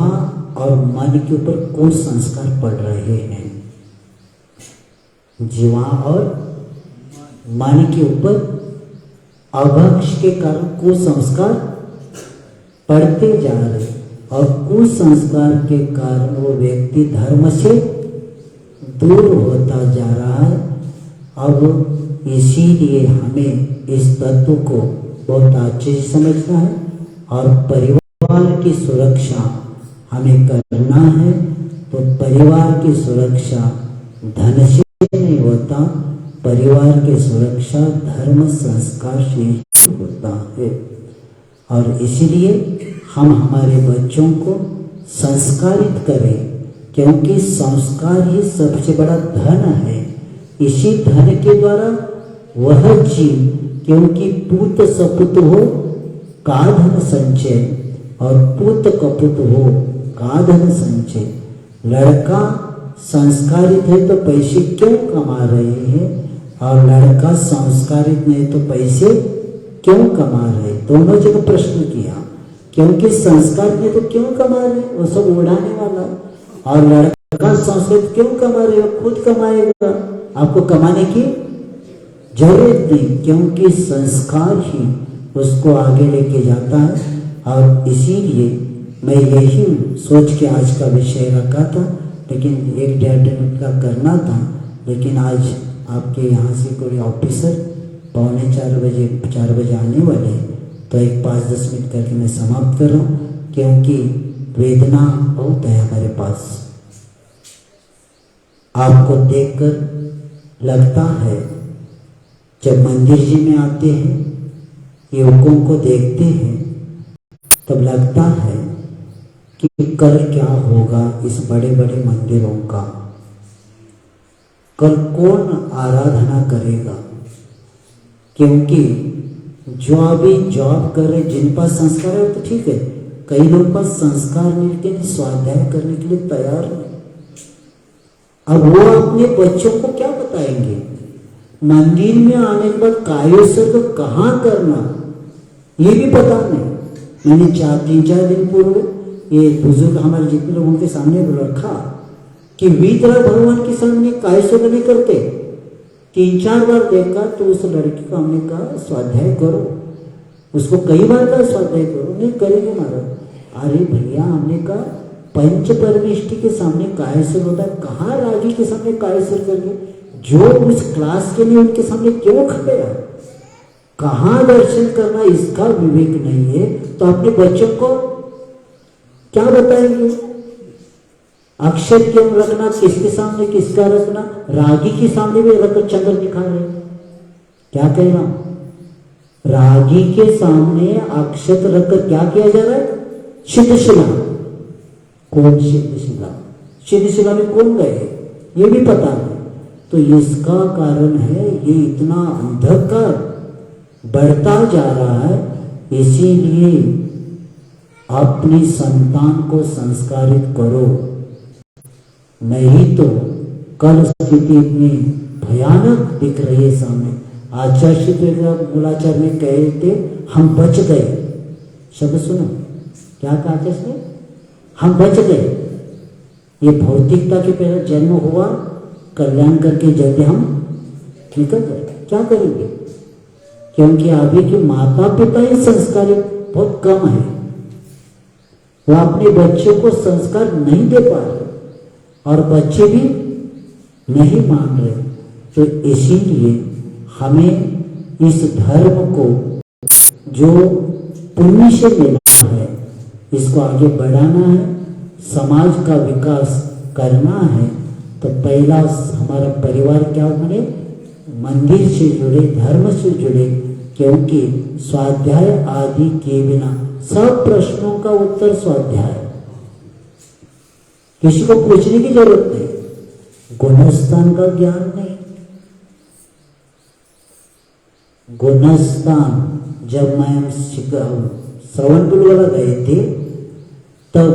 और मन के ऊपर कुसंस्कार पड़ रहे हैं। जीवा और मन के ऊपर अभक्ष के कारण कुसंस्कार पड़ते जा रहे, और कुसंस्कार के कारण वो व्यक्ति धर्म से दूर होता जा रहा है। अब इसीलिए हमें इस तत्व को बहुत अच्छे से समझना है, और परिवार की सुरक्षा हमें करना है। तो परिवार की सुरक्षा धन से नहीं होता, परिवार की सुरक्षा धर्म संस्कार से ही होता है। और इसलिए हम हमारे बच्चों को संस्कारित करें, क्योंकि संस्कार ही सबसे बड़ा धन है। इसी धन के द्वारा वह जीव, क्योंकि पूत सपुत हो का धन संचय, और पूत कपुत हो का धन संचय। लड़का संस्कारित है तो पैसे क्यों कमा रहे हैं, और लड़का संस्कारित नहीं तो पैसे क्यों कमा रहे? दोनों जगह प्रश्न किया, क्योंकि संस्कार में तो क्यों कमा रहे, वो सब उड़ाने वाला, और लड़का संस्कृत क्यों कमा रहे, वो खुद कमाएगा, आपको कमाने की जरूरत नहीं, क्योंकि संस्कार ही उसको आगे लेके जाता है। और इसीलिए मैं यही सोच के आज का विषय रखा था, लेकिन 1-1.5 मिनट का करना था, लेकिन आज आपके यहाँ से कोई ऑफिसर 3:45 बजे आने वाले हैं, तो एक 5-10 मिनट करके मैं समाप्त कर रहा हूँ, क्योंकि वेदना बहुत है हमारे पास। आपको देखकर लगता है, जब मंदिर जी में आते हैं, युवकों को देखते हैं, तब लगता है कि कल क्या होगा इस बड़े बड़े मंदिरों का, कल कौन आराधना करेगा। क्योंकि जो अभी जॉब कर रहे, जिन पास संस्कार है तो ठीक है, कई लोग पास संस्कार मिलके नहीं, स्वाध्याय करने के लिए तैयार नहीं। अब वो अपने बच्चों को क्या बताएंगे? मंदिर में आने के बाद कायोत्सर्ग कहाँ करना, ये भी पता नहीं। मैंने 3-4 दिन पूर्व ये बुजुर्ग हमारे जितने लोगों के सामने रखा कि वीतराग भगवान के सामने कायोत्सर्ग नहीं करते। 3-4 बार देखा तो उस लड़की को हमने कहा स्वाध्याय करो, उसको कई बार कहा स्वाध्याय करो, नहीं करेंगे महाराज। अरे भैया, हमने कहा पंच परमेष्टि के सामने कायोत्सर्ग होता है, कहाँ रागी के सामने कायोत्सर्ग करेंगे? जो उस क्लास के लिए उनके सामने क्यों खड़े हैं, कहाँ दर्शन करना, इसका विवेक नहीं है, तो अपने बच्चों को क्या बताएंगे? अक्षर क्यों रखना, किसके सामने किसका रखना? रागी के सामने भी रखकर चंद्र दिखा रहे, क्या कह रहा हूं? रागी के सामने अक्षत रखकर क्या किया जा रहा है? सिद्धशिला। कौन सिद्धशिला? सिद्धशिला में कौन गए, ये भी पता नहीं। तो इसका कारण है ये इतना अंधकार बढ़ता जा रहा है। इसीलिए अपनी संतान को संस्कारित करो, नहीं तो कल स्थिति इतनी भयानक दिख रही है सामने। आचार्य मूलाचार्य में कहे थे हम बच गए, शब्द सुनो, क्या कहा था इसने? हम बच गए। ये भौतिकता के पहले जन्म हुआ, कल्याण करके जल्दी हम निकल गए, क्या करेंगे? क्योंकि अभी के माता पिता ही संस्कारित बहुत कम है, वो अपने बच्चों को संस्कार नहीं दे पा रहे, और बच्चे भी नहीं मान रहे। तो इसीलिए हमें इस धर्म को जो पुण्य से मिला है, इसको आगे बढ़ाना है, समाज का विकास करना है। तो पहला हमारा परिवार क्या बने? मंदिर से जुड़े, धर्म से जुड़े, क्योंकि स्वाध्याय आदि के बिना सब प्रश्नों का उत्तर स्वाध्याय, किसी को पूछने की जरूरत नहीं, गुणस्थान का ज्ञान नहीं। गुणस्थान जब मैं श्रवणबेलगोला गए थे तब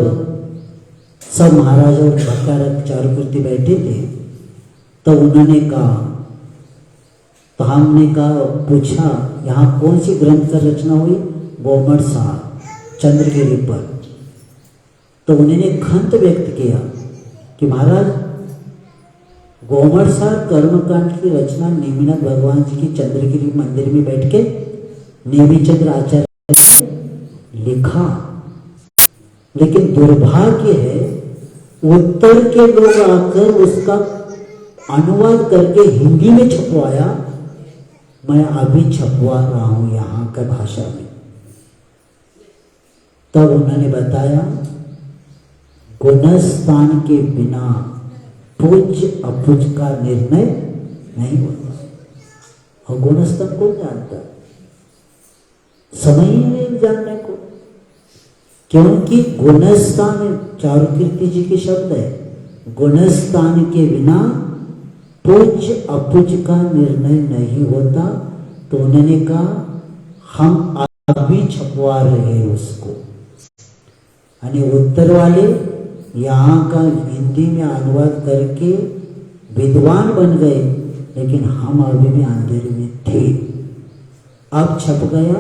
सब महाराज और भट्टारक चारुकीर्ति बैठे थे। तब उन्होंने कहा, तो हमने कहा, पूछा यहाँ कौन सी ग्रंथ का रचना हुई? गोमड़ साहब चंद्रगिरी पर। तो उन्होंने खंत व्यक्त किया कि महाराज गोमड़ साहब कर्मकांड की रचना नेमिनाथ भगवान जी की चंद्रगिरी मंदिर में बैठ के नेमिचंद्र आचार्य ने लिखा। लेकिन दुर्भाग्य है उत्तर के लोग आकर उसका अनुवाद करके हिंदी में छपवाया। मैं अभी छपवा रहा हूं यहाँ का भाषा में। तब उन्होंने बताया गुणस्थान के बिना पूज्य अपूज का निर्णय नहीं होता। और गुणस्थान कौन जानता? समय ही नहीं जानने को, क्योंकि गुणस्थान चारुकीर्ति जी के शब्द है, गुणस्थान के बिना पूज्य अपूज का निर्णय नहीं होता। तो उन्होंने कहा हम अभी छपवा रहे हैं उसको। यानी उत्तर वाले यहाँ का हिंदी में अनुवाद करके विद्वान बन गए, लेकिन हम अभी भी अंधेरे में थे। अब छप गया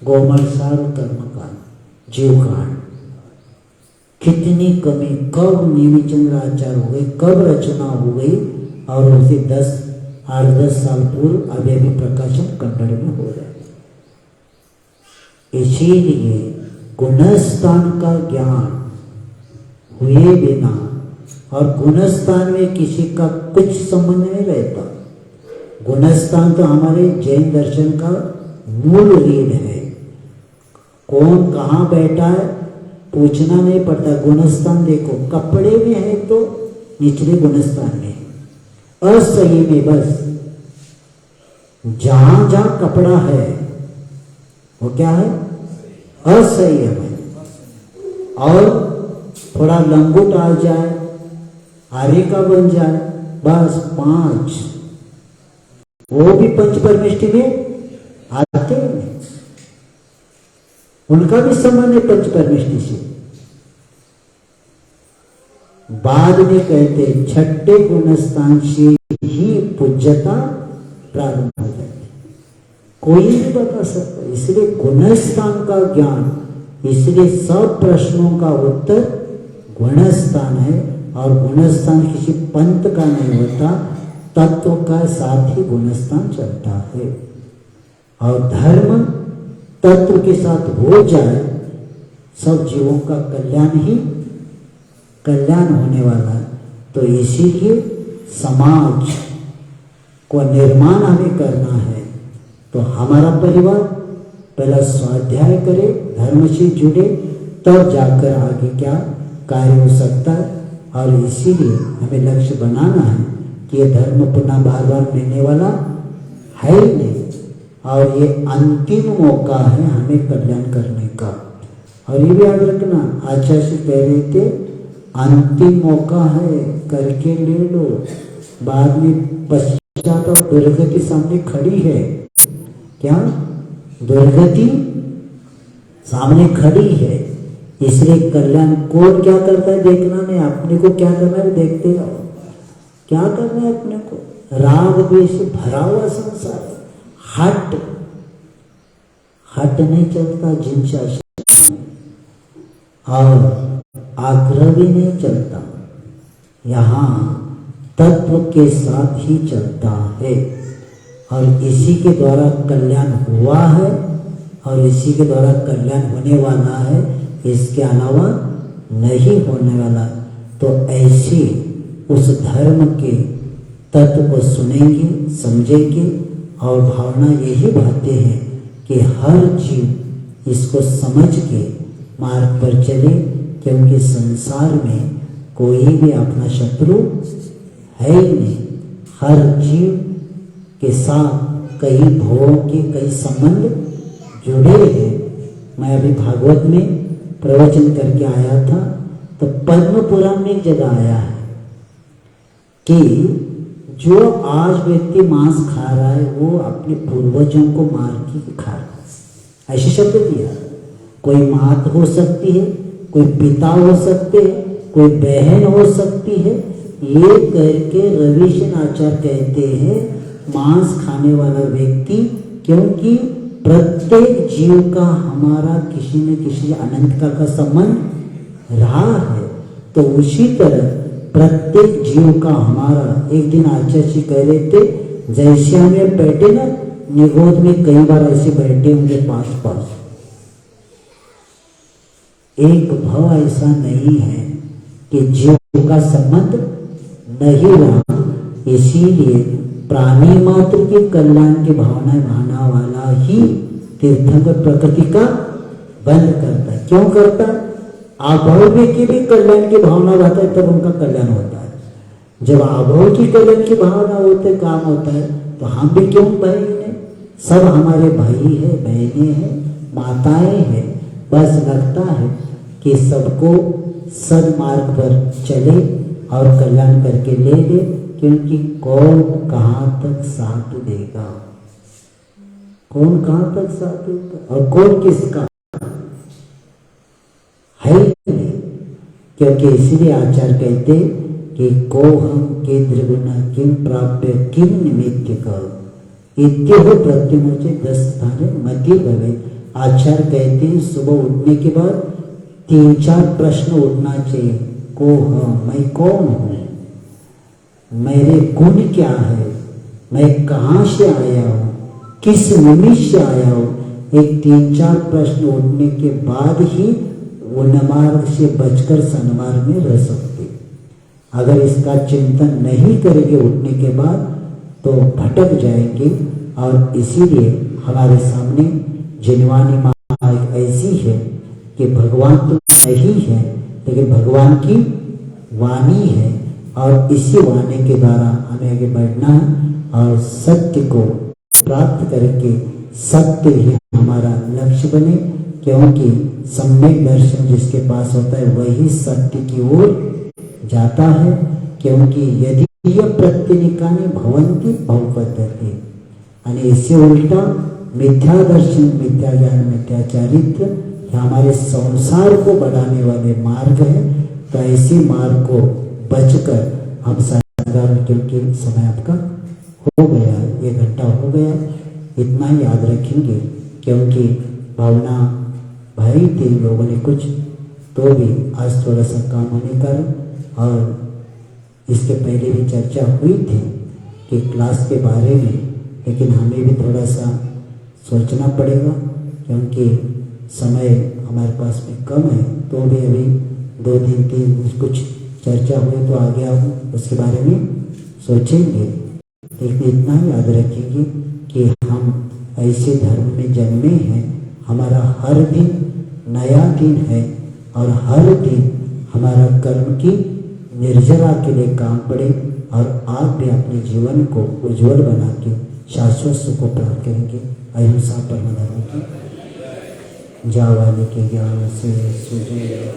गोमड़सार कर्मकांड, जीवकांड। कितनी कमी, कब नेमिचंद्र आचार्य हो गई, कब रचना हो गई, और उसे 8-10 साल पूर्व अभी अभी प्रकाशन कन्नड़ में हो रहा है। इसीलिए गुणस्थान का ज्ञान हुए बिना, और गुणस्थान में किसी का कुछ संबंध नहीं रहता। गुणस्थान तो हमारे जैन दर्शन का मूल रीढ़ है। कौन कहाँ बैठा है पूछना नहीं पड़ता। गुणस्थान देखो, कपड़े में है तो निचले गुणस्थान में, असही में बस जहां जहां कपड़ा है वो क्या है? असही है। और थोड़ा लंगोट आ जाए, आरे का बन जाए, बस 5, वो भी पंच परमेष्टि में आते हैं। उनका भी संबंध है पंच परमेष्टि से। बाद में कहते छठे गुणस्थान से ही पूज्यता प्रारंभ हो जाती। कोई नहीं बता सकता। इसलिए गुणस्थान का ज्ञान, इसलिए सब प्रश्नों का उत्तर गुणस्थान है। और गुणस्थान किसी पंथ का नहीं होता, तत्व का साथ ही गुणस्थान चलता है। और धर्म तत्व के साथ हो जाए, सब जीवों का कल्याण ही कल्याण होने वाला है। तो इसीलिए समाज को निर्माण हमें करना है। तो हमारा परिवार पहला स्वाध्याय करे, धर्म से जुड़े, तब जाकर आगे क्या कार्य हो सकता है। और इसीलिए हमें लक्ष्य बनाना है कि ये धर्म पुनः बार बार मिलने वाला है ही नहीं, और ये अंतिम मौका है हमें कल्याण करने का। और ये भी याद रखना, आचार्य कह रहे थे अंतिम मौका है, करके ले लो, बाद में पश्चात और दुर्गति सामने खड़ी है। क्या दुर्गति सामने खड़ी है? इसलिए कल्याण कौन क्या करता है देखना नहीं, अपने को क्या करना है देखते रहो। क्या करना है अपने को? राग द्वेष से भरा हुआ संसार, हट नहीं चलता जिनसा, और आग्रह भी नहीं चलता। यहाँ तत्व के साथ ही चलता है, और इसी के द्वारा कल्याण हुआ है, और इसी के द्वारा कल्याण होने वाला है, इसके अलावा नहीं होने वाला। तो ऐसे उस धर्म के तत्व को सुनेंगे, समझेंगे, और भावना यही बातें हैं कि हर जीव इसको समझ के मार्ग पर चले, क्योंकि संसार में कोई भी अपना शत्रु है ही नहीं। हर जीव के साथ कई भवों के कई संबंध जुड़े हैं। मैं अभी भागवत में प्रवचन करके आया था, तो पद्म पुराण में एक जगह आया है कि जो आज व्यक्ति मांस खा रहा है वो अपने पूर्वजों को मार के खा रहा है। ऐसे शब्द दिया। कोई मात हो सकती है, कोई पिता हो सकते हैं, कोई बहन हो सकती है। ये करके रविशन आचार्य कहते हैं मांस खाने वाला व्यक्ति, क्योंकि प्रत्येक जीव का हमारा किसी न किसी अनंत का संबंध रहा है। तो उसी तरह प्रत्येक जीव का हमारा, एक दिन आचार्य जी कह रहे थे, जैसे हमें बैठे ना निगोद में, कई बार ऐसे बैठे होंगे पास पास, एक भाव ऐसा नहीं है कि जीव का संबंध नहीं रहा। इसीलिए प्राणी मात्र के कल्याण की भावना भाना वाला ही तीर्थंकर प्रकृति का बंद करता है। क्यों करता है? अभाव की भी कल्याण की भावना रहता है तब उनका कल्याण होता है। जब अभाव की कल्याण की भावना होते काम होता है तो हम भी क्यों भाई ने, सब हमारे भाई है, बहनें हैं, माताएं हैं। बस लगता है कि सबको सदमार्ग पर चले और कल्याण करके ले ले, क्योंकि कौन कहाँ तक साथ देगा, कौन कहाँ तक साथ देगा और कौन किसका है नहीं। क्योंकि इसलिए आचार्य कहते कि को हम के द्रिगुण किम प्राप्य किम निमित्त का इत्यो प्रत्युमुचे 10 स्थाने मध्य भवे। आचार्य कहते हैं सुबह उठने के बाद 3-4 प्रश्न उठना चाहिए। को हम, मैं कौन हूँ, मेरे गुण क्या है, मैं कहाँ से आया हूँ, किस निमित्त से आया हूँ। एक 3-4 प्रश्न उठने के बाद ही वो नमार्ग से बचकर सन्मार्ग में रह सकते। अगर इसका चिंतन नहीं करेंगे उठने के बाद तो भटक जाएंगे। और इसीलिए हमारे सामने जिनवानी माँ एक ऐसी है कि भगवान तो नहीं है, लेकिन भगवान की वाणी है और इसी वाणी के द्वारा हमें आगे बढ़ना है और सत्य को प्राप्त करके सत्य ही हमारा लक्ष्य बने। क्योंकि सम्यक दर्शन जिसके पास होता है वही सत्य की ओर जाता है। क्योंकि यदि यह प्रत्यनिकानि भवन्ति भवपद्धति, यानी इससे उल्टा मिथ्या दर्शन, मिथ्या ज्ञान, मिथ्या चारित्र हमारे संसार को बढ़ाने वाले मार्ग है। तो ऐसे मार्ग को बचकर हम संसार, क्योंकि समय आपका हो गया, 1 घंटा हो गया, इतना ही याद रखेंगे। क्योंकि भावना भाई 3 लोगों ने कुछ तो भी आज थोड़ा सा काम होने कारण, और इसके पहले भी चर्चा हुई थी कि क्लास के बारे में, लेकिन हमें भी थोड़ा सा सोचना पड़ेगा क्योंकि समय हमारे पास में कम है। तो भी अभी 2-3 कुछ चर्चा हुई तो आगे हम उसके बारे में सोचेंगे। लेकिन इतना ही याद रखेंगे कि हम ऐसे धर्म में जन्मे हैं, हमारा हर दिन नया दिन है और हर दिन हमारा कर्म की निर्जरा के लिए काम पड़े और आप भी अपने जीवन को उज्जवल बना के शाश्वत सुख को प्राप्त करेंगे। अहिंसा परम धर्म की जावाने के ज्ञान से सुजय